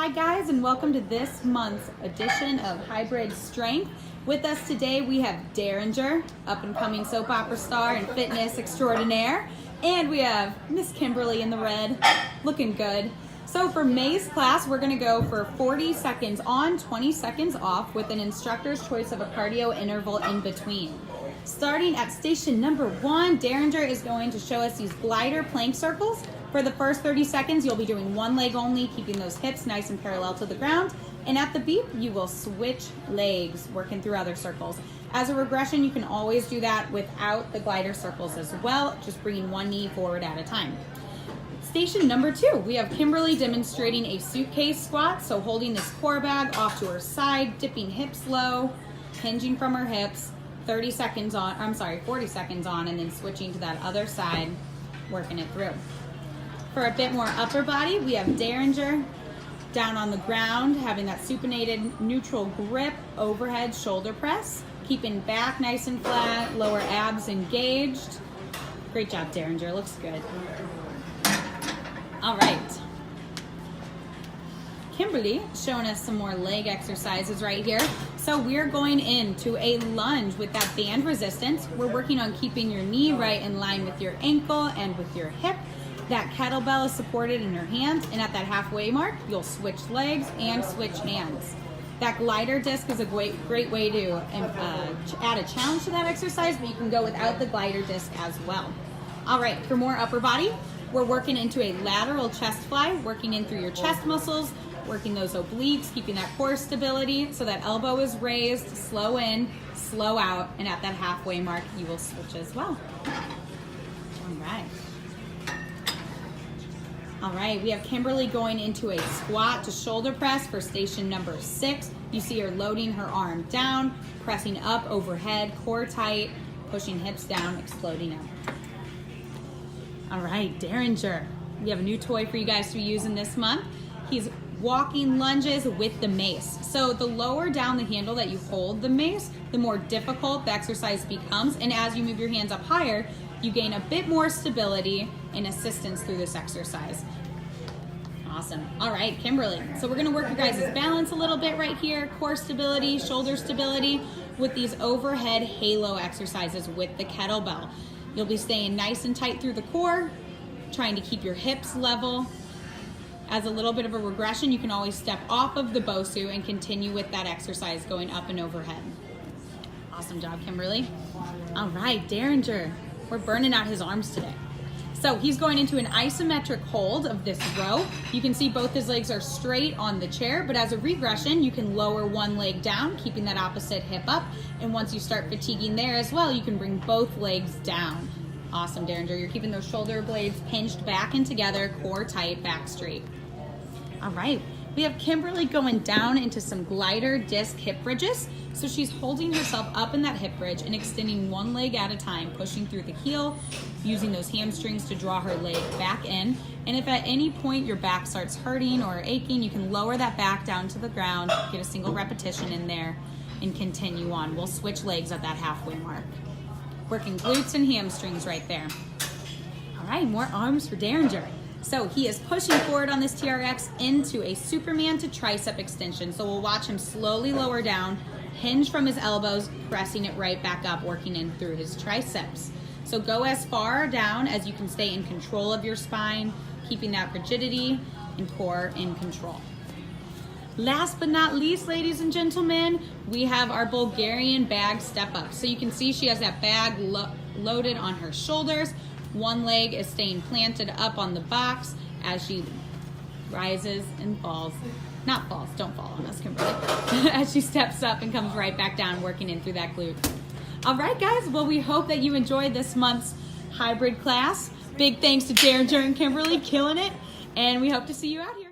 Hi guys, and welcome to this month's edition of Hybrid Strength. With us today we have Derringer, up and coming soap opera star and fitness extraordinaire. And we have Miss Kimberly in the red, looking good. So for May's class, we're gonna go for 40 seconds on, 20 seconds off with an instructor's choice of a cardio interval in between. Starting at station number 1, Derringer is going to show us these glider plank circles. For the first 30 seconds, you'll be doing one leg only, keeping those hips nice and parallel to the ground. And at the beep, you will switch legs, working through other circles. As a regression, you can always do that without the glider circles as well, just bringing one knee forward at a time. Station number 2, we have Kimberly demonstrating a suitcase squat. So holding this core bag off to her side, dipping hips low, hinging from her hips, 40 seconds on, and then switching to that other side, working it through. For a bit more upper body, we have Derringer down on the ground, having that supinated neutral grip, overhead shoulder press, keeping back nice and flat, lower abs engaged. Great job, Derringer, looks good. All right. Kimberly showing us some more leg exercises right here. So we're going into a lunge with that band resistance. We're working on keeping your knee right in line with your ankle and with your hip. That kettlebell is supported in your hand, and at that halfway mark, you'll switch legs and switch hands. That glider disc is a great way to add a challenge to that exercise, but you can go without the glider disc as well. All right, for more upper body, we're working into a lateral chest fly, working in through your chest muscles, working those obliques, keeping that core stability so that elbow is raised, slow in, slow out, and at that halfway mark, you will switch as well. All right. All right, we have Kimberly going into a squat to shoulder press for station number 6. You see her loading her arm down, pressing up overhead, core tight, pushing hips down, exploding up. All right, Derringer. We have a new toy for you guys to be using this month. He's walking lunges with the mace. So the lower down the handle that you hold the mace, the more difficult the exercise becomes. And as you move your hands up higher, you gain a bit more stability and assistance through this exercise. Awesome. All right, Kimberly. So we're gonna work your guys' balance a little bit right here, core stability, shoulder stability, with these overhead halo exercises with the kettlebell. You'll be staying nice and tight through the core, trying to keep your hips level. As a little bit of a regression, you can always step off of the BOSU and continue with that exercise going up and overhead. Awesome job, Kimberly. All right, Derringer. We're burning out his arms today. So he's going into an isometric hold of this row. You can see both his legs are straight on the chair, but as a regression, you can lower one leg down, keeping that opposite hip up. And once you start fatiguing there as well, you can bring both legs down. Awesome, Derringer. You're keeping those shoulder blades hinged back and together, core tight, back straight. All right. We have Kimberly going down into some glider disc hip bridges. So she's holding herself up in that hip bridge and extending one leg at a time, pushing through the heel, using those hamstrings to draw her leg back in. And if at any point your back starts hurting or aching, you can lower that back down to the ground, get a single repetition in there, and continue on. We'll switch legs at that halfway mark. Working glutes and hamstrings right there. All right, more arms for Derringer. So he is pushing forward on this TRX into a Superman to tricep extension. So we'll watch him slowly lower down, hinge from his elbows, pressing it right back up, working in through his triceps. So go as far down as you can stay in control of your spine, keeping that rigidity and core in control. Last but not least, ladies and gentlemen, we have our Bulgarian bag step up. So you can see she has that bag loaded on her shoulders. One leg is staying planted up on the box as she rises and falls. Not falls, don't fall on us, Kimberly. As she steps up and comes right back down, working in through that glute. All right, guys, well, we hope that you enjoyed this month's hybrid class. Big thanks to Derringer and Kimberly, killing it. And we hope to see you out here.